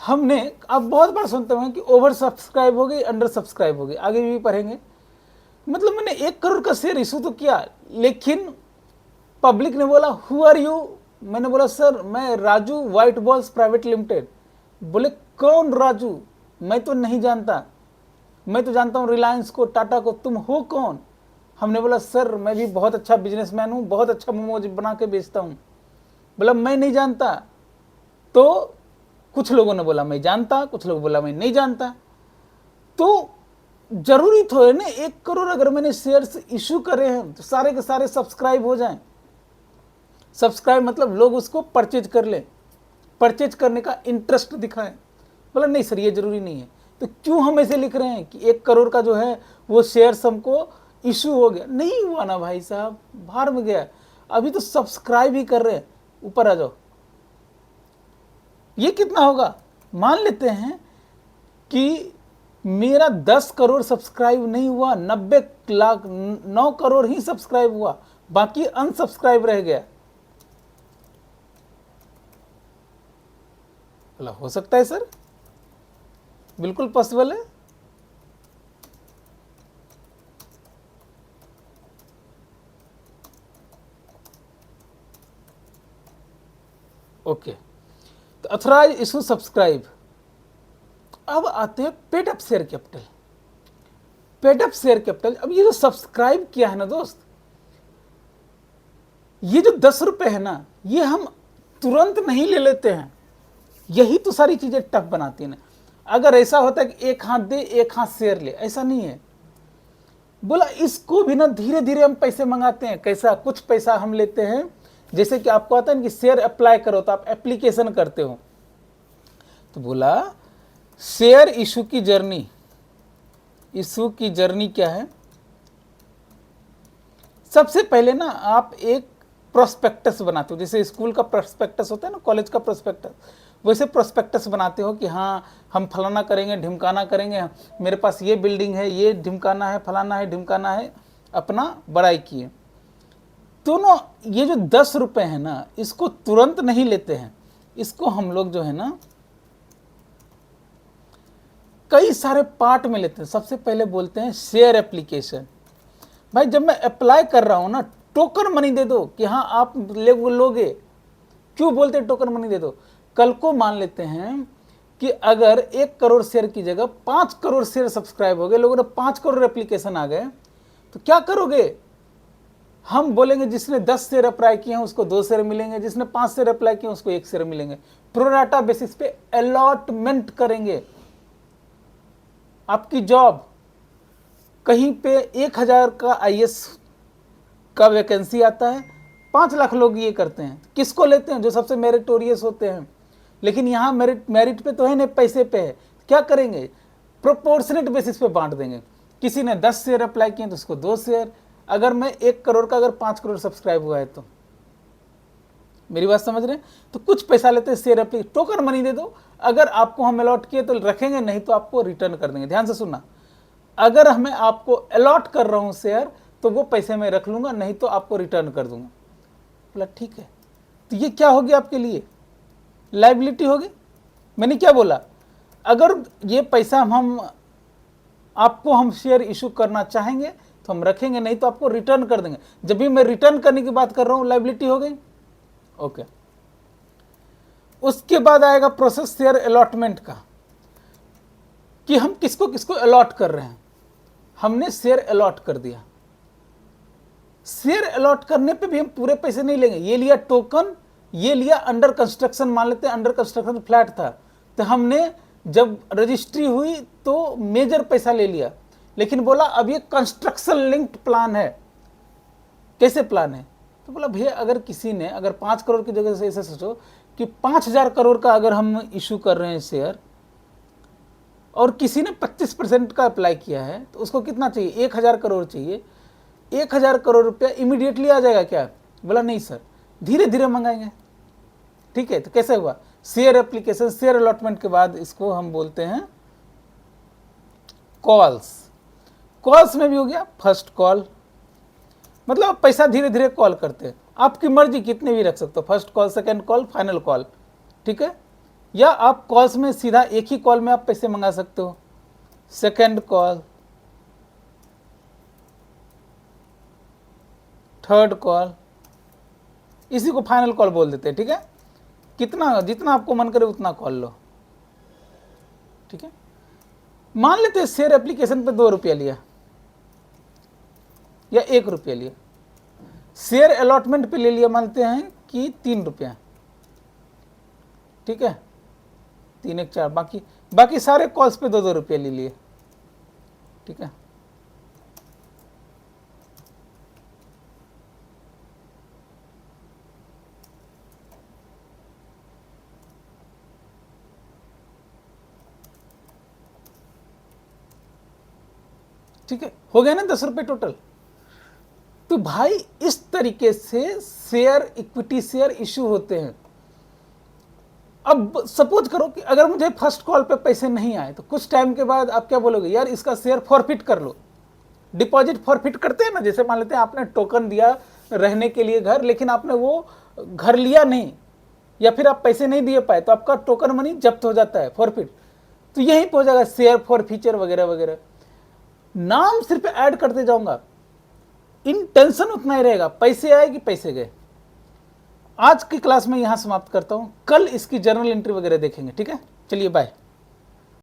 S1: हमने आप बहुत बार सुनते हैं कि ओवर सब्सक्राइब हो गई, अंडर सब्सक्राइब हो गई, आगे भी पढ़ेंगे। मतलब मैंने 1 करोड़ का शेयर इशू तो किया, लेकिन पब्लिक ने बोला हु आर यू? मैंने बोला सर मैं Raju white balls private limited. बोले कौन राजू? मैं तो नहीं जानता, मैं तो जानता हूँ रिलायंस को, टाटा को, तुम हो कौन? हमने बोला सर मैं भी बहुत अच्छा बिजनेसमैन हूँ, बहुत अच्छा मोमोज बना के बेचता हूँ। बोला मैं नहीं जानता। तो कुछ लोगों ने बोला मैं जानता, कुछ लोग बोला मैं नहीं जानता। तो जरूरी तो है ना 1 करोड़ अगर मैंने शेयर्स इशू करे हैं तो सारे के सारे सब्सक्राइब हो जाएं। सब्सक्राइब मतलब लोग उसको परचेज कर लें, परचेज करने का इंटरेस्ट दिखाएं। बोला नहीं सर ये जरूरी नहीं है। तो क्यों हम ऐसे लिख रहे हैं कि 1 करोड़ का जो है वो शेयर्स हमको इशू हो गया? नहीं हुआ ना भाई साहब, बाहर में गया, अभी तो सब्सक्राइब ही कर रहे हैं। ऊपर आ जाओ, ये कितना होगा? मान लेते हैं कि मेरा 10 करोड़ सब्सक्राइब नहीं हुआ, 90 लाख 9 करोड़ ही सब्सक्राइब हुआ, बाकी अनसब्सक्राइब रह गया। बोला हो सकता है सर, बिल्कुल पॉसिबल है। ओके, तो अथॉराइज इशू सब्सक्राइब। अब आते हैं paid up share capital. Paid up share capital, अब ये जो सब्सक्राइब किया है ना दोस्त, ये जो 10 रुपए है ना, ये हम तुरंत नहीं ले लेते हैं। यही तो सारी चीजें टफ बनाती हैं ना। अगर ऐसा होता है कि एक हाथ दे एक हाथ शेयर ले, ऐसा नहीं है। बोला इसको भी ना धीरे धीरे हम पैसे मंगाते हैं। कैसा? कुछ पैसा हम लेते हैं, जैसे कि आपको आता है ना कि शेयर अप्लाई करो, तो आप एप्लीकेशन करते हो। तो बोला शेयर इशू की जर्नी, इशू की जर्नी क्या है? सबसे पहले ना आप एक प्रोस्पेक्टस बनाते हो, जैसे स्कूल का प्रोस्पेक्टस होता है ना, कॉलेज का प्रोस्पेक्टस, वैसे प्रोस्पेक्टस बनाते हो कि हाँ हम फलाना करेंगे, ढिमकाना करेंगे, मेरे पास ये बिल्डिंग है, ये ढिमकाना है, फलाना है, ढिमकाना है, अपना बड़ाई किए। तो ना ये जो 10 रुपए है ना, इसको तुरंत नहीं लेते हैं, इसको हम लोग जो है ना कई सारे पार्ट में लेते हैं। सबसे पहले बोलते हैं शेयर एप्लीकेशन। भाई जब मैं अप्लाई कर रहा हूं ना, टोकन मनी दे दो कि हाँ आप लोगे। क्यों बोलते हैं टोकन मनी दे दो? कल को मान लेते हैं कि अगर 1 करोड़ शेयर की जगह 5 करोड़ शेयर सब्सक्राइब हो गए, लोगों ने 5 करोड़ एप्लीकेशन आ गए, तो क्या करोगे? हम बोलेंगे जिसने 10 शेयर अप्लाई किए हैं उसको 2 शेयर मिलेंगे, जिसने 5 शेयर अप्लाई किए उसको 1 शेयर मिलेंगे। प्रोराटा बेसिस पे अलॉटमेंट करेंगे। आपकी जॉब कहीं पे 1000 का आईएएस का वैकेंसी आता है, 5 लाख लोग ये करते हैं। किसको लेते हैं? जो सबसे मेरिटोरियस होते हैं। लेकिन यहाँ मेरिट पे तो है नहीं, पैसे पे है। क्या करेंगे? प्रोपोर्शनेट बेसिस पे बांट देंगे। किसी ने 10 शेयर अप्लाई किए तो उसको 2 शेयर। अगर मैं 1 करोड़ का अगर 5 करोड़ सब्सक्राइब हुआ है तो, मेरी बात समझ रहे हैं? तो कुछ पैसा लेते हैं शेयर अप्लाई, टोकन मनी दे दो। अगर आपको हम अलॉट किए तो रखेंगे, नहीं तो आपको रिटर्न कर देंगे। ध्यान से सुनना, अगर हमें आपको अलॉट कर रहा हूं शेयर तो वो पैसे मैं रख लूंगा, नहीं तो आपको रिटर्न कर दूंगा। बोला ठीक है। तो ये क्या होगी आपके लिए? लायबिलिटी होगी। मैंने क्या बोला? अगर ये पैसा हम शेयर इशू करना चाहेंगे तो हम रखेंगे, नहीं तो आपको रिटर्न कर देंगे। जब भी मैं रिटर्न करने की बात कर रहा हूं, लायबिलिटी हो गई। ओके, उसके बाद आएगा प्रोसेस शेयर अलॉटमेंट का, कि हम किसको किसको अलॉट कर रहे हैं। हमने शेयर अलॉट कर दिया। शेयर अलॉट करने पे भी हम पूरे पैसे नहीं लेंगे। ये लिया टोकन, ये लिया अंडर कंस्ट्रक्शन, मान लेते हैं अंडर कंस्ट्रक्शन फ्लैट था, तो हमने जब रजिस्ट्री हुई तो मेजर पैसा ले लिया, लेकिन बोला अब ये कंस्ट्रक्शन लिंक्ड प्लान है। कैसे प्लान है? तो बोला भैया अगर किसी ने अगर 5 करोड़ की जगह से ऐसे सोचो कि 5,000 करोड़ का अगर हम इशू कर रहे हैं शेयर, और किसी ने 25% का अप्लाई किया है, तो उसको कितना चाहिए? 1,000 करोड़ चाहिए। 1,000 करोड़ रुपया इमीडिएटली आ जाएगा क्या? बोला नहीं सर, धीरे धीरे मंगाएंगे। ठीक है, तो कैसे हुआ? शेयर एप्लीकेशन, शेयर अलॉटमेंट के बाद इसको हम बोलते हैं कॉल्स। कॉल्स में भी हो गया फर्स्ट कॉल, मतलब पैसा धीरे धीरे कॉल करते हैं। आपकी मर्जी कितने भी रख सकते हो, first call, second call, final call. ठीक है, या आप कॉल्स में सीधा एक ही कॉल में आप पैसे मंगा सकते हो। सेकंड कॉल, थर्ड कॉल, इसी को फाइनल कॉल बोल देते हैं। ठीक है, कितना जितना आपको मन करे उतना कॉल लो। ठीक है, मान लेते हैं शेयर एप्लीकेशन पे 2 रुपया लिया या 1 रुपया लिया। शेयर अलॉटमेंट पे ले लिया मानते हैं कि 3 रुपया। ठीक है, 3 1 4, बाकी सारे कॉल्स पे 2 2 रुपये ले लिए। ठीक है, ठीक है, हो गया ना 10 रुपये टोटल। तो भाई इस तरीके से शेयर, इक्विटी शेयर इशू होते हैं। अब सपोज करो कि अगर मुझे फर्स्ट कॉल पे पैसे नहीं आए, तो कुछ टाइम के बाद आप क्या बोलोगे, यार इसका शेयर फॉरफिट कर लो। डिपॉजिट फॉरफिट करते हैं ना, जैसे मान लेते हैं आपने टोकन दिया रहने के लिए घर, लेकिन आपने वो घर लिया नहीं, या फिर आप पैसे नहीं दिए पाए, तो आपका टोकन मनी जब्त हो जाता है, फॉरफिट। तो यहीं पे हो जाएगा शेयर फॉर फीचर वगैरह वगैरह। नाम सिर्फ ऐड करते जाऊंगा, इंटेंशन उतना ही रहेगा, पैसे आए कि पैसे गए। आज की क्लास में यहां समाप्त करता हूं, कल इसकी जर्नल एंट्री वगैरह देखेंगे। ठीक है, चलिए बाय।